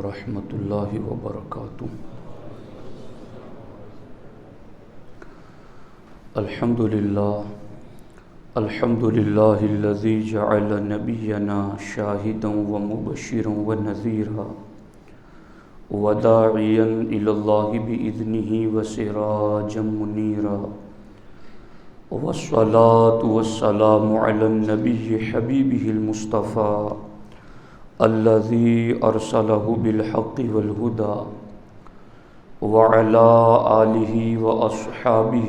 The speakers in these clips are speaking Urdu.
ورحمۃ اللہ وبرکاتہ۔ الحمد للہ الذی جعل نبینا شاہدا ومبشرا ونذیرا وداعیا الی اللہ بإذنہ وسراجا منیرا، والصلاة والسلام علی النبی حبیبہ المصطفیٰ الذی ارسلہ بالحق والہدی وعلی آلہ واصحابہ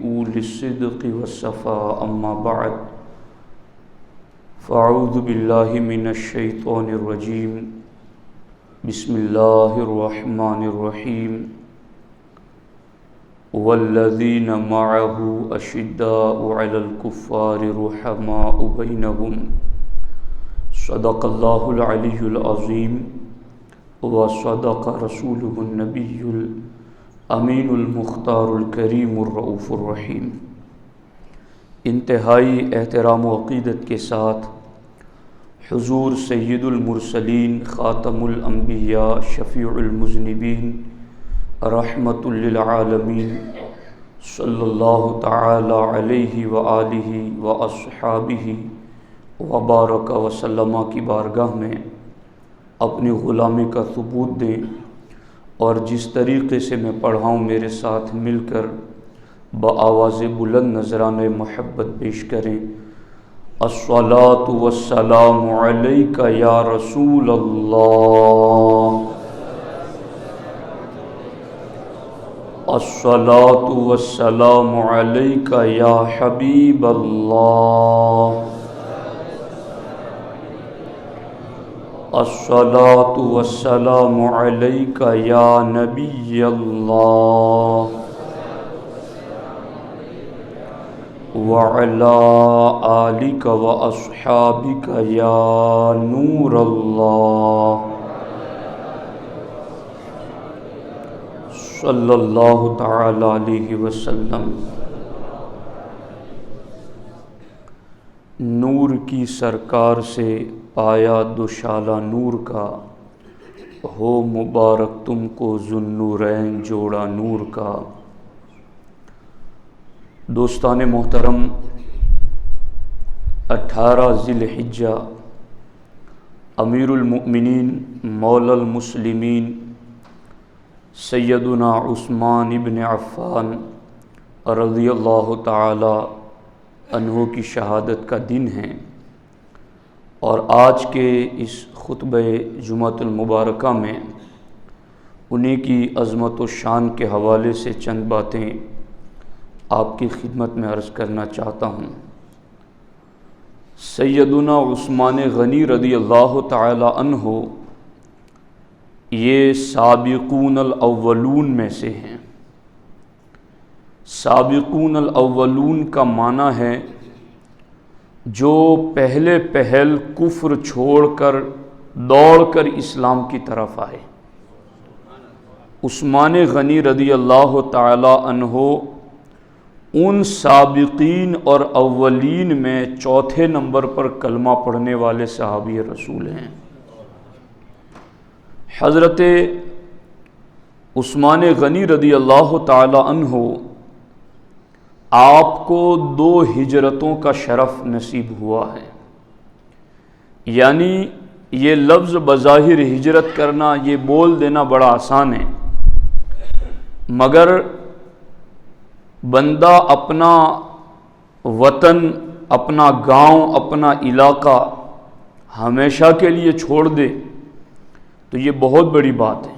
اولی الصدق والصفاء، اما بعد فاعوذ باللہ من الشیطان الرجیم، بسم اللہ الرحمن الرحیم۔ والذین معہ اشداء علی الکفار رحماء بینہم، صدق اللہ العلی العظیم وصدق رسولہ النبی الامین المختار الکریم الرؤوف الرحیم۔ انتہائی احترام و عقیدت کے ساتھ حضور سید المرسلین خاتم الانبیاء شفیع المذنبین رحمۃ للعالمین صلی اللہ تعالی علیہ وآلہ واصحابہ وبارک وسلم کی بارگاہ میں اپنی غلامی کا ثبوت دیں، اور جس طریقے سے میں پڑھا ہوں میرے ساتھ مل کر بآواز بلند نذرانہ محبت پیش کریں۔ الصلاۃ والسلام علیک یا رسول اللہ، الصلاۃ والسلام علیک یا حبیب اللہ، الصلاۃ والسلام علیک یا نبی اللہ، وعلی آلک واصحابک یا نور اللہ، صلی اللہ تعالی علیہ وسلم۔ نور کی سرکار سے پایا دوشالہ نور کا، ہو مبارک تم کو ذوالنورین جوڑا نور کا۔ دوستان محترم، 18 ذی الحجہ امیر المؤمنین مولا المسلمین سیدنا عثمان ابن عفان رضی اللہ تعالی عنہ کی شہادت کا دن ہے، اور آج کے اس خطبہ جمعۃ المبارکہ میں انہیں کی عظمت و شان کے حوالے سے چند باتیں آپ کی خدمت میں عرض کرنا چاہتا ہوں۔ سیدنا عثمان غنی رضی اللہ تعالی عنہ یہ سابقون الاولون میں سے ہیں۔ سابقون الاولون کا معنی ہے جو پہلے پہل کفر چھوڑ کر دوڑ کر اسلام کی طرف آئے۔ عثمان غنی رضی اللہ تعالی عنہ ان سابقین اور اولین میں چوتھے نمبر پر کلمہ پڑھنے والے صحابی رسول ہیں۔ حضرت عثمان غنی رضی اللہ تعالی عنہ آپ کو 2 ہجرتوں کا شرف نصیب ہوا ہے، یعنی یہ لفظ بظاہر ہجرت کرنا، یہ بول دینا بڑا آسان ہے، مگر بندہ اپنا وطن، اپنا گاؤں، اپنا علاقہ ہمیشہ کے لیے چھوڑ دے تو یہ بہت بڑی بات ہے۔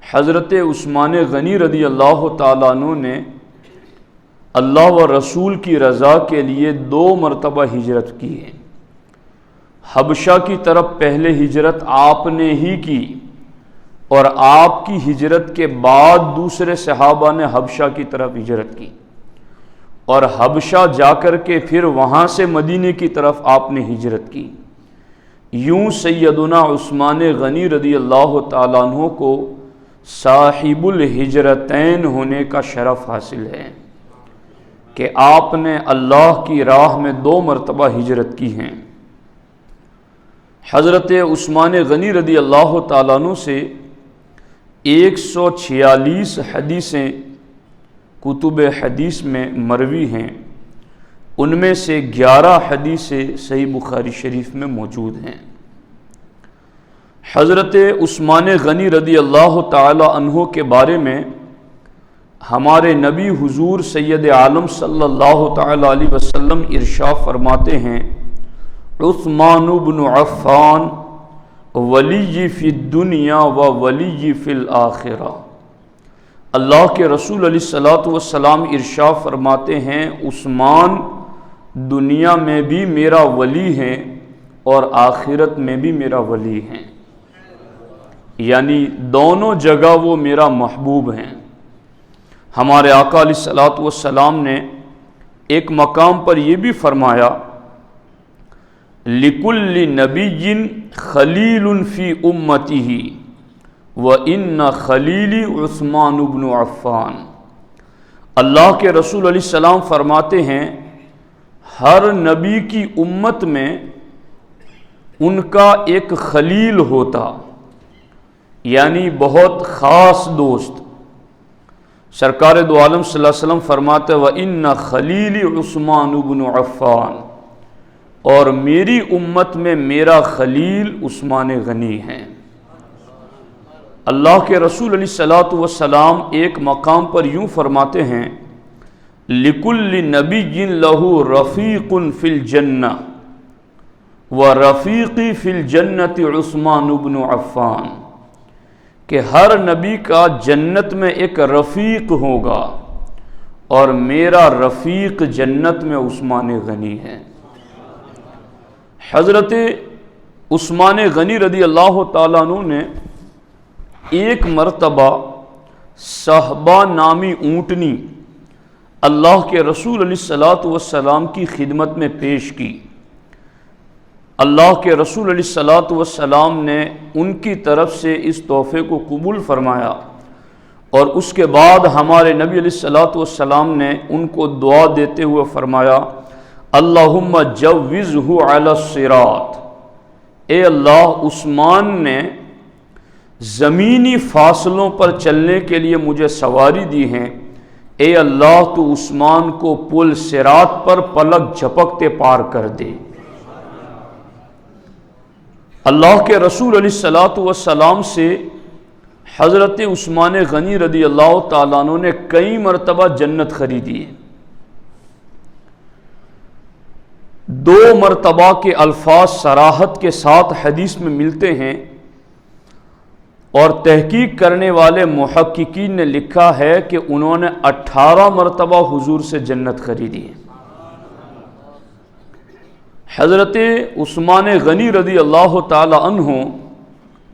حضرت عثمان غنی رضی اللہ تعالیٰ عنہ نے اللہ و رسول کی رضا کے لیے 2 مرتبہ ہجرت کی ہے۔ حبشہ کی طرف پہلے ہجرت آپ نے ہی کی، اور آپ کی ہجرت کے بعد دوسرے صحابہ نے حبشہ کی طرف ہجرت کی، اور حبشہ جا کر کے پھر وہاں سے مدینے کی طرف آپ نے ہجرت کی۔ یوں سیدنا عثمان غنی رضی اللہ تعالیٰ عنہ کو صاحب الہجرتین ہونے کا شرف حاصل ہے کہ آپ نے اللہ کی راہ میں 2 مرتبہ ہجرت کی ہیں۔ حضرت عثمان غنی رضی اللہ تعالیٰ عنہ سے 146 حدیثیں کتب حدیث میں مروی ہیں، ان میں سے 11 حدیثیں صحیح بخاری شریف میں موجود ہیں۔ حضرت عثمان غنی رضی اللہ تعالی عنہ کے بارے میں ہمارے نبی حضور سید عالم صلی اللہ تعالی علیہ وسلم ارشاد فرماتے ہیں، عثمان بن عفان ولی فی الدنیا و ولی فی الآخرہ۔ اللہ کے رسول علیہ الصلوۃ والسلام ارشاد فرماتے ہیں، عثمان دنیا میں بھی میرا ولی ہیں اور آخرت میں بھی میرا ولی ہیں، یعنی دونوں جگہ وہ میرا محبوب ہیں۔ ہمارے آقا علیہ الصلوۃ والسلام نے ایک مقام پر یہ بھی فرمایا، لِكُلِّ نَبِيٍّ خَلِيلٌ فِي أُمَّتِهِ وَإِنَّ خَلِيلِ عثمان بن عفان۔ اللہ کے رسول علیہ السلام فرماتے ہیں، ہر نبی کی امت میں ان کا ایک خلیل ہوتا، یعنی بہت خاص دوست۔ سرکار دو عالم صلی اللہ علیہ وسلم فرماتے وَإِنَّ خَلِيلِ عثمان بن عفان، اور میری امت میں میرا خلیل عثمان غنی ہیں۔ اللہ کے رسول علیہ الصلوۃ والسلام ایک مقام پر یوں فرماتے ہیں، لِكُلِّ نَبِيٍّ لَهُ رَفِيقٌ فِي الْجَنَّةِ وَرَفِيقِي فِي الْجَنَّةِ عثمان بن عفان، کہ ہر نبی کا جنت میں ایک رفیق ہوگا اور میرا رفیق جنت میں عثمان غنی ہے۔ حضرت عثمان غنی رضی اللہ تعالیٰ عنہ نے ایک مرتبہ صحبہ نامی اونٹنی اللہ کے رسول علیہ الصلوۃ والسلام کی خدمت میں پیش کی۔ اللہ کے رسول علیہ الصلوۃ والسلام نے ان کی طرف سے اس تحفے کو قبول فرمایا، اور اس کے بعد ہمارے نبی علیہ الصلوۃ والسلام نے ان کو دعا دیتے ہوئے فرمایا، اللہم جوزہ علی الصراط، اے اللہ عثمان نے زمینی فاصلوں پر چلنے کے لیے مجھے سواری دی ہیں، اے اللہ تو عثمان کو پل صراط پر پلک جھپکتے پار کر دے۔ اللہ کے رسول علیہ الصلوۃ والسلام سے حضرت عثمان غنی رضی اللہ تعالیٰ عنہ نے کئی مرتبہ جنت خریدی ہے۔ 2 مرتبہ کے الفاظ صراحت کے ساتھ حدیث میں ملتے ہیں، اور تحقیق کرنے والے محققین نے لکھا ہے کہ انہوں نے 18 مرتبہ حضور سے جنت خریدی ہے۔ حضرت عثمان غنی رضی اللہ تعالی عنہ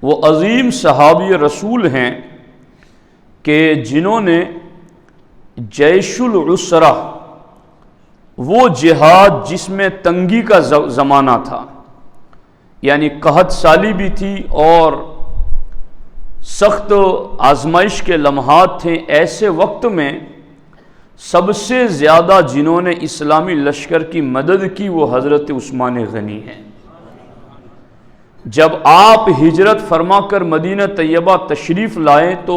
وہ عظیم صحابی رسول ہیں کہ جنہوں نے جیش العسرہ، وہ جہاد جس میں تنگی کا زمانہ تھا، یعنی قحط سالی بھی تھی اور سخت آزمائش کے لمحات تھے، ایسے وقت میں سب سے زیادہ جنہوں نے اسلامی لشکر کی مدد کی وہ حضرت عثمان غنی ہیں۔ جب آپ ہجرت فرما کر مدینہ طیبہ تشریف لائے تو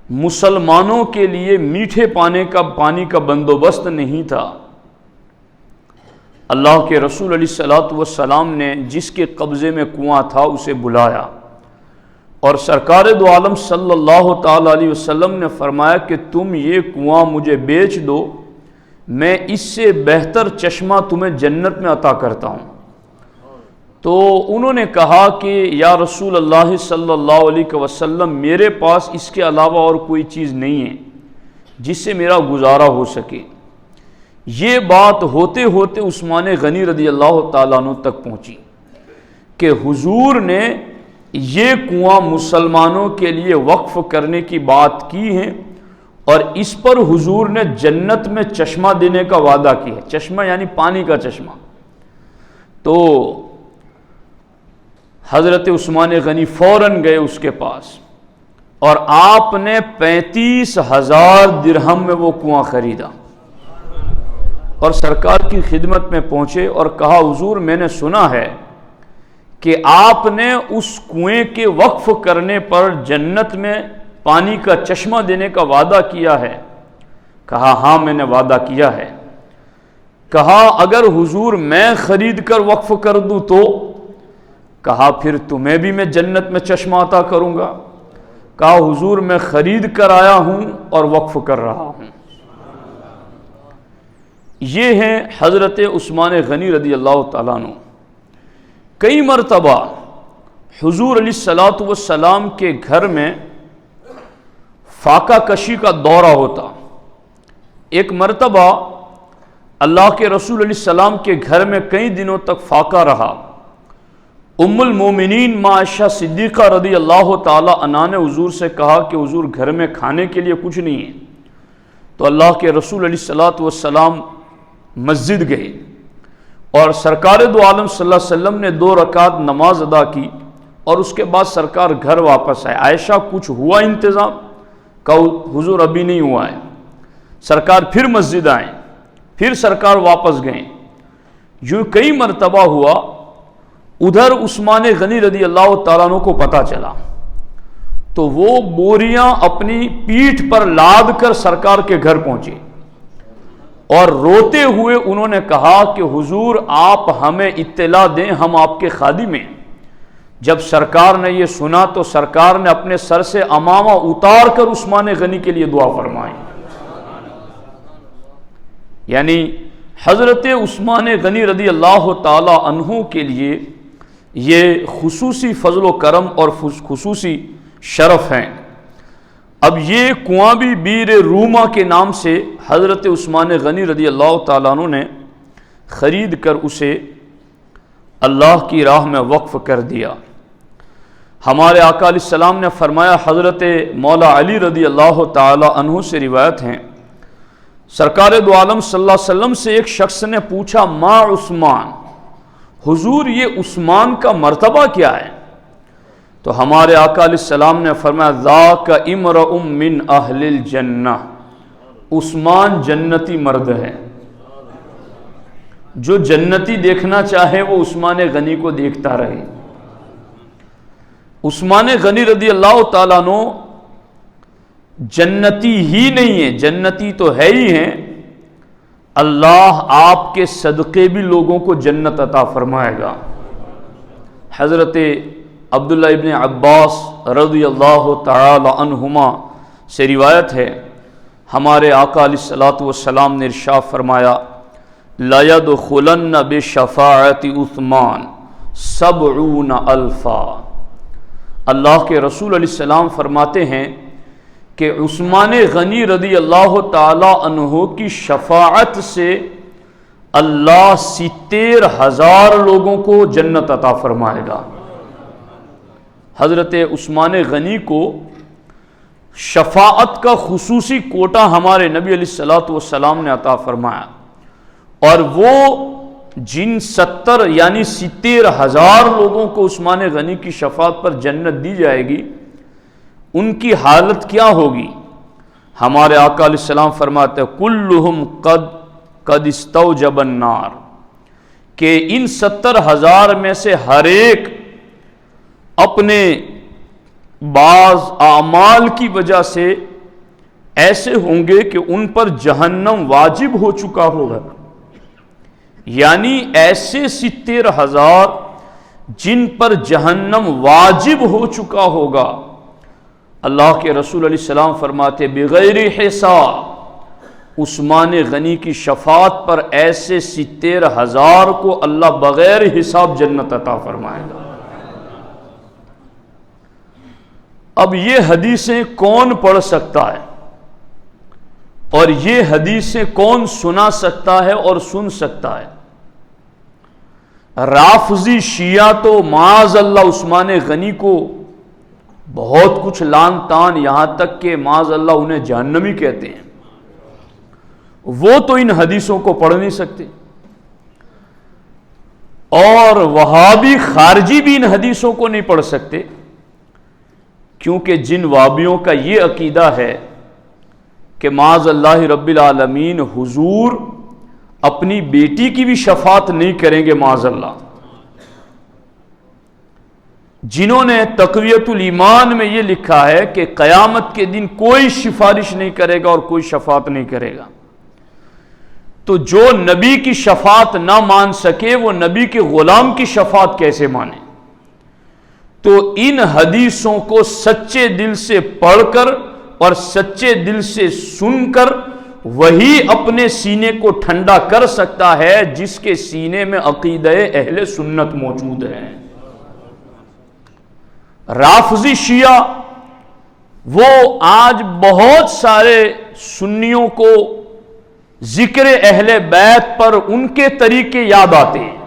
مسلمانوں کے لیے میٹھے پانی کا بندوبست نہیں تھا۔ اللہ کے رسول علیہ الصلوۃ والسلام نے جس کے قبضے میں کنواں تھا اسے بلایا، اور سرکار دو عالم صلی اللہ تعالی علیہ وسلم نے فرمایا کہ تم یہ کنواں مجھے بیچ دو، میں اس سے بہتر چشمہ تمہیں جنت میں عطا کرتا ہوں۔ تو انہوں نے کہا کہ یا رسول اللہ صلی اللہ علیہ وسلم، میرے پاس اس کے علاوہ اور کوئی چیز نہیں ہے جس سے میرا گزارا ہو سکے۔ یہ بات ہوتے ہوتے عثمان غنی رضی اللہ تعالیٰ عنہ تک پہنچی کہ حضور نے یہ کنواں مسلمانوں کے لیے وقف کرنے کی بات کی ہے، اور اس پر حضور نے جنت میں چشمہ دینے کا وعدہ کیا ہے۔ چشمہ یعنی پانی کا چشمہ۔ تو حضرت عثمان غنی فوراً گئے اس کے پاس، اور آپ نے 35,000 درہم میں وہ کنواں خریدا، اور سرکار کی خدمت میں پہنچے اور کہا حضور میں نے سنا ہے کہ آپ نے اس کنویں کے وقف کرنے پر جنت میں پانی کا چشمہ دینے کا وعدہ کیا ہے؟ کہا ہاں میں نے وعدہ کیا ہے۔ کہا اگر حضور میں خرید کر وقف کر دوں تو؟ کہا پھر تمہیں بھی میں جنت میں چشمہ عطا کروں گا۔ کہا حضور میں خرید کر آیا ہوں اور وقف کر رہا ہوں۔ یہ ہیں حضرت عثمان غنی رضی اللہ تعالیٰ عنہ۔ کئی مرتبہ حضور علیہ الصلوۃ والسلام کے گھر میں فاقہ کشی کا دورہ ہوتا۔ ایک مرتبہ اللہ کے رسول علیہ السلام کے گھر میں کئی دنوں تک فاقہ رہا۔ ام المومنین ماں عائشہ صدیقہ رضی اللہ تعالی عنہا نے حضور سے کہا کہ حضور گھر میں کھانے کے لیے کچھ نہیں ہے۔ تو اللہ کے رسول علیہ الصلوۃ والسلام مسجد گئے اور سرکار دو عالم صلی اللہ علیہ وسلم نے 2 رکعت نماز ادا کی اور اس کے بعد سرکار گھر واپس آئے۔ عائشہ کچھ ہوا انتظام؟ کہا حضور ابھی نہیں ہوا ہے۔ سرکار پھر مسجد آئے، پھر سرکار واپس گئے۔ یوں کئی مرتبہ ہوا۔ ادھر عثمان غنی رضی اللہ تعالیٰ عنہ کو پتہ چلا تو وہ بوریاں اپنی پیٹھ پر لاد کر سرکار کے گھر پہنچے اور روتے ہوئے انہوں نے کہا کہ حضور آپ ہمیں اطلاع دیں، ہم آپ کے خادم ہیں۔ جب سرکار نے یہ سنا تو سرکار نے اپنے سر سے امامہ اتار کر عثمان غنی کے لیے دعا فرمائی۔ یعنی حضرت عثمان غنی رضی اللہ تعالی عنہ کے لیے یہ خصوصی فضل و کرم اور خصوصی شرف ہیں۔ اب یہ کنواں بھی بیر روما کے نام سے حضرت عثمان غنی رضی اللہ تعالیٰ عنہ نے خرید کر اسے اللہ کی راہ میں وقف کر دیا۔ ہمارے آقا علیہ السلام نے فرمایا، حضرت مولا علی رضی اللہ تعالی عنہ سے روایت ہیں، سرکار دو عالم صلی اللہ علیہ وسلم سے ایک شخص نے پوچھا ما عثمان، حضور یہ عثمان کا مرتبہ کیا ہے؟ تو ہمارے آقا علیہ السلام نے فرمایا ذاک امرؤ من اہل الجنہ، عثمان جنتی مرد ہے۔ جو جنتی دیکھنا چاہے وہ عثمان غنی کو دیکھتا رہے۔ عثمان غنی رضی اللہ تعالیٰ عنہ جنتی ہی نہیں ہے، جنتی تو ہے ہی ہیں، اللہ آپ کے صدقے بھی لوگوں کو جنت عطا فرمائے گا۔ حضرت عبداللہ ابن عباس رضی اللہ تعالی عنہما سے روایت ہے، ہمارے آقا علیہ الصلوۃ والسلام نے ارشاد فرمایا لا يدخلن بشفاعت عثمان 70,000۔ اللہ کے رسول علیہ السلام فرماتے ہیں کہ عثمان غنی رضی اللہ تعالی عنہ کی شفاعت سے اللہ 70,000 لوگوں کو جنت عطا فرمائے گا۔ حضرت عثمان غنی کو شفاعت کا خصوصی کوٹا ہمارے نبی علیہ الصلوۃ والسلام نے عطا فرمایا، اور وہ جن 70 یعنی 70,000 لوگوں کو عثمان غنی کی شفاعت پر جنت دی جائے گی، ان کی حالت کیا ہوگی؟ ہمارے آقا علیہ السلام فرماتے ہیں کلہم قد استوجب النار، کہ ان 70,000 میں سے ہر ایک اپنے بعض اعمال کی وجہ سے ایسے ہوں گے کہ ان پر جہنم واجب ہو چکا ہوگا، یعنی ایسے 70,000 جن پر جہنم واجب ہو چکا ہوگا۔ اللہ کے رسول علیہ السلام فرماتے بغیر حساب، عثمان غنی کی شفاعت پر ایسے 70,000 کو اللہ بغیر حساب جنت عطا فرمائے گا۔ اب یہ حدیثیں کون پڑھ سکتا ہے اور یہ حدیثیں کون سنا سکتا ہے اور سن سکتا ہے؟ رافضی شیعہ تو معاذ اللہ عثمان غنی کو بہت کچھ لان تان، یہاں تک کہ معاذ اللہ انہیں جہنمی کہتے ہیں، وہ تو ان حدیثوں کو پڑھ نہیں سکتے، اور وہابی خارجی بھی ان حدیثوں کو نہیں پڑھ سکتے، کیونکہ جن وہابیوں کا یہ عقیدہ ہے کہ معاذ اللہ رب العالمین حضور اپنی بیٹی کی بھی شفاعت نہیں کریں گے معاذ اللہ، جنہوں نے تقویت الایمان میں یہ لکھا ہے کہ قیامت کے دن کوئی سفارش نہیں کرے گا اور کوئی شفاعت نہیں کرے گا، تو جو نبی کی شفاعت نہ مان سکے وہ نبی کے غلام کی شفاعت کیسے مانے؟ تو ان حدیثوں کو سچے دل سے پڑھ کر اور سچے دل سے سن کر وہی اپنے سینے کو ٹھنڈا کر سکتا ہے جس کے سینے میں عقیدہ اہل سنت موجود ہے۔ رافضی شیعہ وہ آج بہت سارے سنیوں کو ذکر اہل بیت پر ان کے طریقے یاد آتے ہیں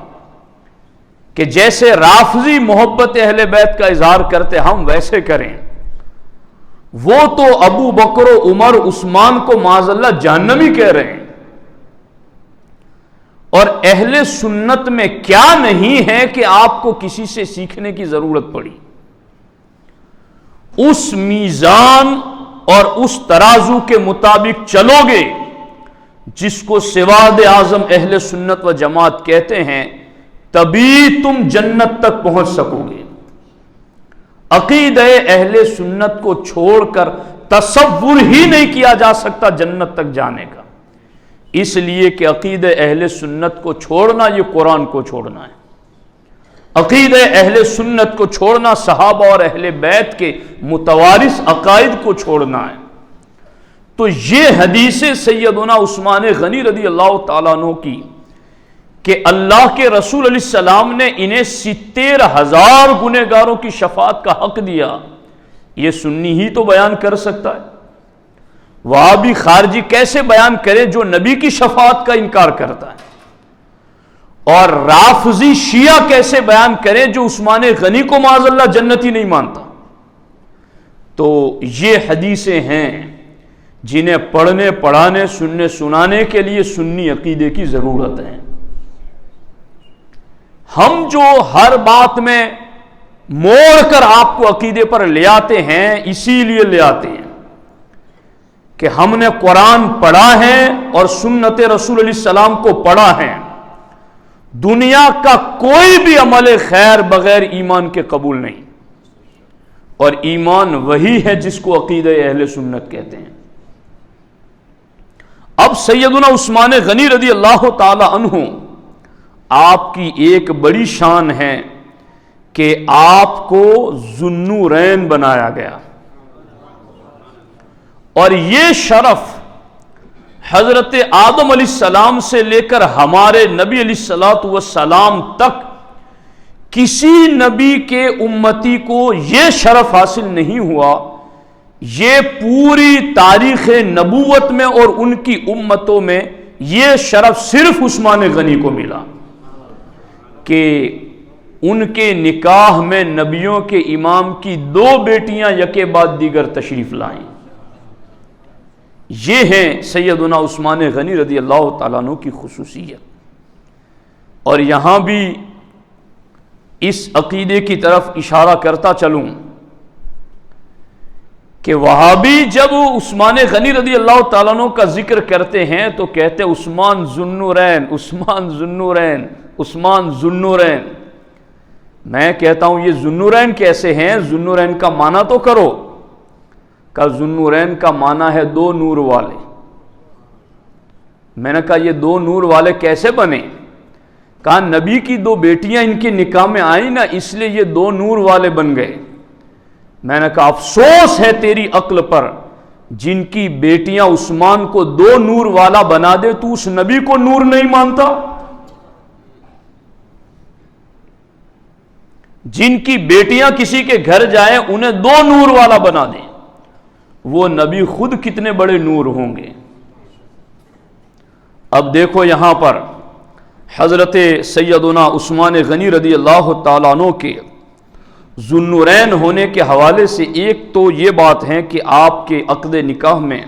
کہ جیسے رافضی محبت اہل بیت کا اظہار کرتے ہم ویسے کریں۔ وہ تو ابو بکر و عمر عثمان کو معاذ اللہ جہنمی کہہ رہے ہیں، اور اہل سنت میں کیا نہیں ہے کہ آپ کو کسی سے سیکھنے کی ضرورت پڑی۔ اس میزان اور اس ترازو کے مطابق چلو گے جس کو سواد اعظم اہل سنت و جماعت کہتے ہیں، تبھی تم جنت تک پہنچ سکو گے۔ عقیدہ اہل سنت کو چھوڑ کر تصور ہی نہیں کیا جا سکتا جنت تک جانے کا، اس لیے کہ عقیدہ اہل سنت کو چھوڑنا یہ قرآن کو چھوڑنا ہے، عقیدہ اہل سنت کو چھوڑنا صحابہ اور اہل بیت کے متوارث عقائد کو چھوڑنا ہے۔ تو یہ حدیث سیدنا عثمان غنی رضی اللہ تعالیٰ عنہ کی کہ اللہ کے رسول علیہ السلام نے انہیں 70,000 گنہگاروں کی شفاعت کا حق دیا، یہ سنی ہی تو بیان کر سکتا ہے۔ وہابی خارجی کیسے بیان کرے جو نبی کی شفاعت کا انکار کرتا ہے؟ اور رافضی شیعہ کیسے بیان کرے جو عثمان غنی کو معاذ اللہ جنتی نہیں مانتا؟ تو یہ حدیثیں ہیں جنہیں پڑھنے پڑھانے سننے سنانے کے لیے سنی عقیدے کی ضرورت ہے۔ ہم جو ہر بات میں موڑ کر آپ کو عقیدے پر لے آتے ہیں اسی لیے لے آتے ہیں کہ ہم نے قرآن پڑھا ہے اور سنت رسول علیہ السلام کو پڑھا ہے۔ دنیا کا کوئی بھی عمل خیر بغیر ایمان کے قبول نہیں، اور ایمان وہی ہے جس کو عقیدہ اہل سنت کہتے ہیں۔ اب سیدنا عثمان غنی رضی اللہ تعالی عنہ آپ کی ایک بڑی شان ہے کہ آپ کو ذو النورین بنایا گیا، اور یہ شرف حضرت آدم علیہ السلام سے لے کر ہمارے نبی علیہ السلام تک کسی نبی کے امتی کو یہ شرف حاصل نہیں ہوا۔ یہ پوری تاریخ نبوت میں اور ان کی امتوں میں یہ شرف صرف عثمان غنی کو ملا کہ ان کے نکاح میں نبیوں کے امام کی 2 بیٹیاں یکے بعد دیگر تشریف لائیں۔ یہ ہیں سیدنا عثمان غنی رضی اللہ تعالیٰ عنہ کی خصوصیت۔ اور یہاں بھی اس عقیدے کی طرف اشارہ کرتا چلوں کہ وہابی جب عثمان غنی رضی اللہ تعالیٰ عنہ کا ذکر کرتے ہیں تو کہتے عثمان ذو النورین، عثمان ذو النورین، عثمان ذو النورین۔ میں کہتا ہوں یہ ذو النورین کیسے ہیں؟ ذو النورین کا معنی تو کرو۔ کہ ذو النورین کا معنی ہے 2 نور والے۔ میں نے کہا یہ 2 نور والے کیسے بنے؟ کہا نبی کی 2 بیٹیاں ان کے نکاح میں آئیں نا، اس لیے یہ 2 نور والے بن گئے۔ میں نے کہا افسوس ہے تیری عقل پر، جن کی بیٹیاں عثمان کو 2 نور والا بنا دے تو اس نبی کو نور نہیں مانتا؟ جن کی بیٹیاں کسی کے گھر جائیں انہیں 2 نور والا بنا دیں، وہ نبی خود کتنے بڑے نور ہوں گے۔ اب دیکھو یہاں پر حضرت سیدنا عثمان غنی رضی اللہ تعالیٰ عنہ کے ذو النورین ہونے کے حوالے سے ایک تو یہ بات ہے کہ آپ کے عقد نکاح میں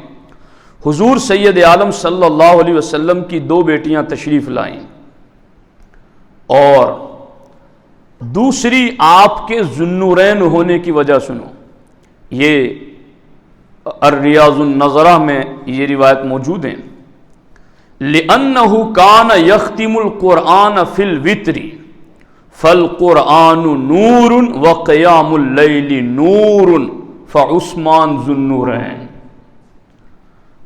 حضور سید عالم صلی اللہ علیہ وسلم کی 2 بیٹیاں تشریف لائیں، اور دوسری آپ کے ذو النورین ہونے کی وجہ سنو۔ یہ الریاض النظرہ میں یہ روایت موجود ہیں۔ لِأَنَّهُ كَانَ يَخْتِمُ الْقُرْآنَ فِي الْوِتْرِ فالقرآن نور وقیام اللیل نور فعثمان ذو النورین۔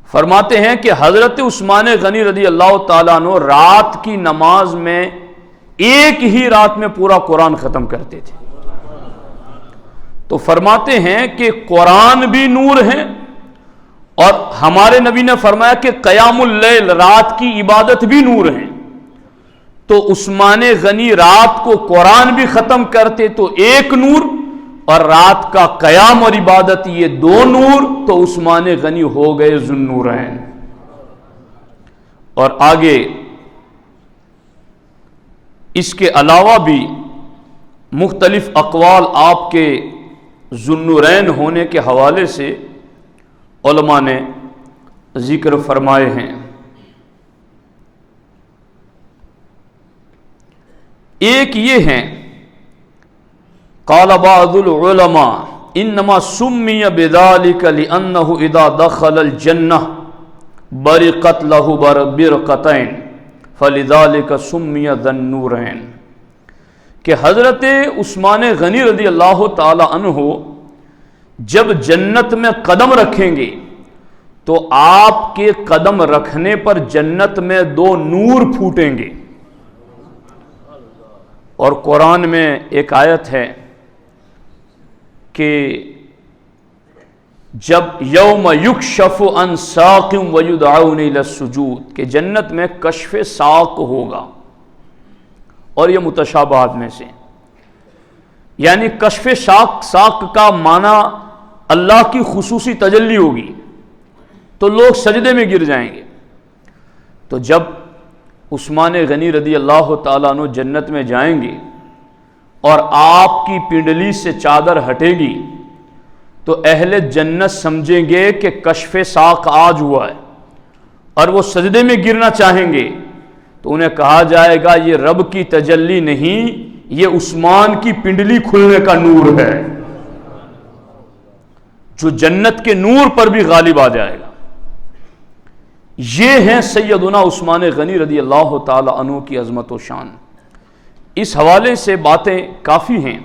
فرماتے ہیں کہ حضرت عثمان غنی رضی اللہ تعالیٰ عنہ رات کی نماز میں ایک ہی رات میں پورا قرآن ختم کرتے تھے۔ تو فرماتے ہیں کہ قرآن بھی نور ہے، اور ہمارے نبی نے فرمایا کہ قیام اللیل رات کی عبادت بھی نور ہے۔ تو عثمان غنی رات کو قرآن بھی ختم کرتے تو ایک نور، اور رات کا قیام اور عبادت یہ دو نور، تو عثمان غنی ہو گئے ذو النورین۔ اور آگے اس کے علاوہ بھی مختلف اقوال آپ کے ذو النورین ہونے کے حوالے سے علماء نے ذکر فرمائے ہیں۔ ایک یہ ہیں، قال بعض العلماء انما سمی بذلك لانه اذا دخل الجنہ برقت له برقتین فلذلك سمی ذو النورین، کہ حضرت عثمان غنی رضی اللہ تعالی عنہ جب جنت میں قدم رکھیں گے تو آپ کے قدم رکھنے پر جنت میں دو نور پھوٹیں گے۔ اور قرآن میں ایک آیت ہے کہ جب یوم یکشف عن ساق ویدعون الی السجود، کہ جنت میں کشف ساق ہوگا، اور یہ متشابہات میں سے، یعنی کشف ساق کا معنی اللہ کی خصوصی تجلی ہوگی تو لوگ سجدے میں گر جائیں گے۔ تو جب عثمان غنی رضی اللہ تعالیٰ عنہ جنت میں جائیں گے اور آپ کی پنڈلی سے چادر ہٹے گی تو اہل جنت سمجھیں گے کہ کشف ساق آج ہوا ہے، اور وہ سجدے میں گرنا چاہیں گے تو انہیں کہا جائے گا یہ رب کی تجلی نہیں، یہ عثمان کی پنڈلی کھلنے کا نور ہے، جو جنت کے نور پر بھی غالب آ جائے گا۔ یہ ہیں سیدنا عثمان غنی رضی اللہ تعالی عنہ کی عظمت و شان۔ اس حوالے سے باتیں کافی ہیں،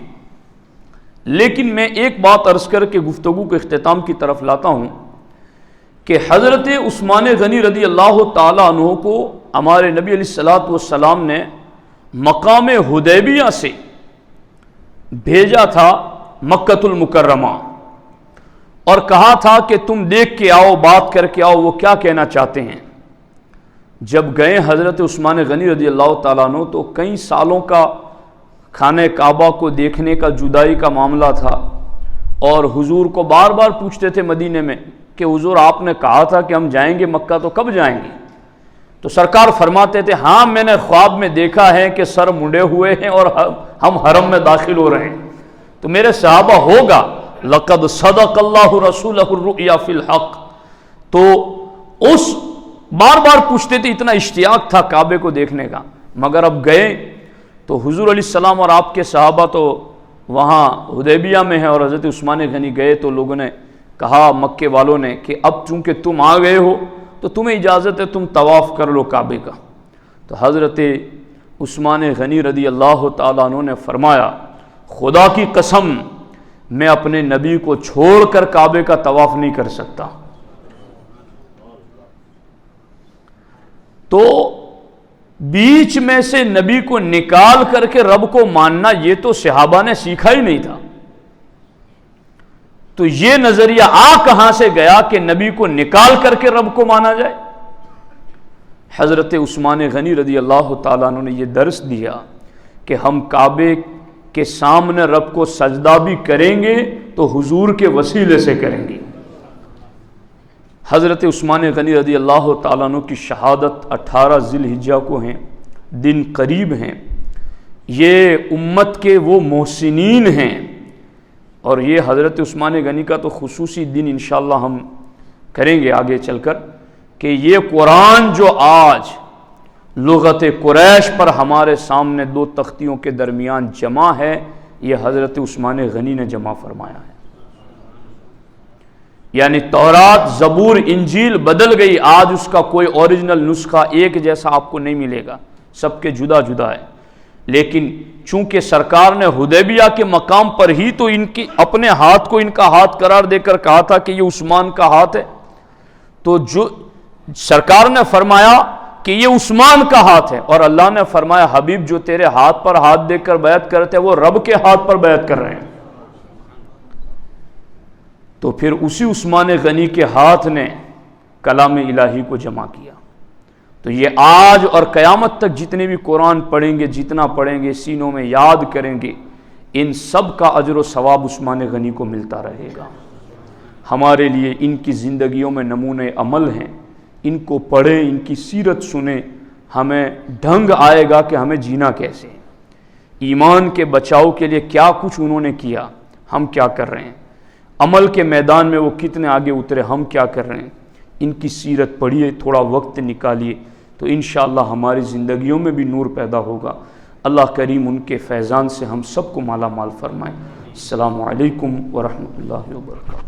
لیکن میں ایک بات عرض کر کے گفتگو کے اختتام کی طرف لاتا ہوں کہ حضرت عثمان غنی رضی اللہ تعالی عنہ کو ہمارے نبی علیہ الصلوۃ والسلام نے مقام حدیبیہ سے بھیجا تھا مکۃ المکرمہ، اور کہا تھا کہ تم دیکھ کے آؤ، بات کر کے آؤ وہ کیا کہنا چاہتے ہیں۔ جب گئے حضرت عثمان غنی رضی اللہ تعالیٰ عنہ تو کئی سالوں کا خانہ کعبہ کو دیکھنے کا جدائی کا معاملہ تھا، اور حضور کو بار بار پوچھتے تھے مدینے میں کہ حضور آپ نے کہا تھا کہ ہم جائیں گے مکہ، تو کب جائیں گے؟ تو سرکار فرماتے تھے ہاں میں نے خواب میں دیکھا ہے کہ سر منڈے ہوئے ہیں اور ہم حرم میں داخل ہو رہے ہیں۔ تو میرے صحابہ ہوگا لقد صدق اللہ رسولہ الرؤیا فی الحق، تو اس بار بار پوچھتے تھے، اتنا اشتیاق تھا کعبے کو دیکھنے کا۔ مگر اب گئے تو حضور علیہ السلام اور آپ کے صحابہ تو وہاں حدیبیہ میں ہیں، اور حضرت عثمان غنی گئے تو لوگوں نے کہا مکے والوں نے کہ اب چونکہ تم آ گئے ہو تو تمہیں اجازت ہے تم طواف کر لو کعبے کا۔ تو حضرت عثمان غنی رضی اللہ تعالیٰ عنہ نے فرمایا خدا کی قسم میں اپنے نبی کو چھوڑ کر کعبے کا طواف نہیں کر سکتا۔ تو بیچ میں سے نبی کو نکال کر کے رب کو ماننا یہ تو صحابہ نے سیکھا ہی نہیں تھا، تو یہ نظریہ کہاں سے گیا کہ نبی کو نکال کر کے رب کو مانا جائے؟ حضرت عثمان غنی رضی اللہ تعالیٰ عنہ نے یہ درس دیا کہ ہم کعبے کے سامنے رب کو سجدہ بھی کریں گے تو حضور کے وسیلے سے کریں گے۔ حضرت عثمان غنی رضی اللہ تعالیٰ عنہ کی شہادت 18 ذی الحجہ کو ہیں، دن قریب ہیں، یہ امت کے وہ محسنین ہیں، اور یہ حضرت عثمان غنی کا تو خصوصی دن انشاءاللہ ہم کریں گے آگے چل کر، کہ یہ قرآن جو آج لغت قریش پر ہمارے سامنے دو تختیوں کے درمیان جمع ہے، یہ حضرت عثمان غنی نے جمع فرمایا ہے۔ یعنی تورات، زبور، انجیل بدل گئی، آج اس کا کوئی اوریجنل نسخہ ایک جیسا آپ کو نہیں ملے گا، سب کے جدا جدا ہے، لیکن چونکہ سرکار نے حدیبیہ کے مقام پر ہی تو ان کی اپنے ہاتھ کو ان کا ہاتھ قرار دے کر کہا تھا کہ یہ عثمان کا ہاتھ ہے، تو جو سرکار نے فرمایا کہ یہ عثمان کا ہاتھ ہے، اور اللہ نے فرمایا حبیب جو تیرے ہاتھ پر ہاتھ دے کر بیعت کرتے ہیں وہ رب کے ہاتھ پر بیعت کر رہے ہیں، تو پھر اسی عثمان غنی کے ہاتھ نے کلام الہی کو جمع کیا۔ تو یہ آج اور قیامت تک جتنے بھی قرآن پڑھیں گے، جتنا پڑھیں گے، سینوں میں یاد کریں گے، ان سب کا اجر و ثواب عثمان غنی کو ملتا رہے گا۔ ہمارے لیے ان کی زندگیوں میں نمونے عمل ہیں، ان کو پڑھیں، ان کی سیرت سنیں، ہمیں ڈھنگ آئے گا کہ ہمیں جینا کیسے، ایمان کے بچاؤ کے لیے کیا کچھ انہوں نے کیا، ہم کیا کر رہے ہیں، عمل کے میدان میں وہ کتنے آگے اترے، ہم کیا کر رہے ہیں۔ ان کی سیرت پڑھیے، تھوڑا وقت نکالیے، تو انشاءاللہ ہماری زندگیوں میں بھی نور پیدا ہوگا۔ اللہ کریم ان کے فیضان سے ہم سب کو مالا مال فرمائے۔ السلام علیکم ورحمۃ اللہ وبرکاتہ۔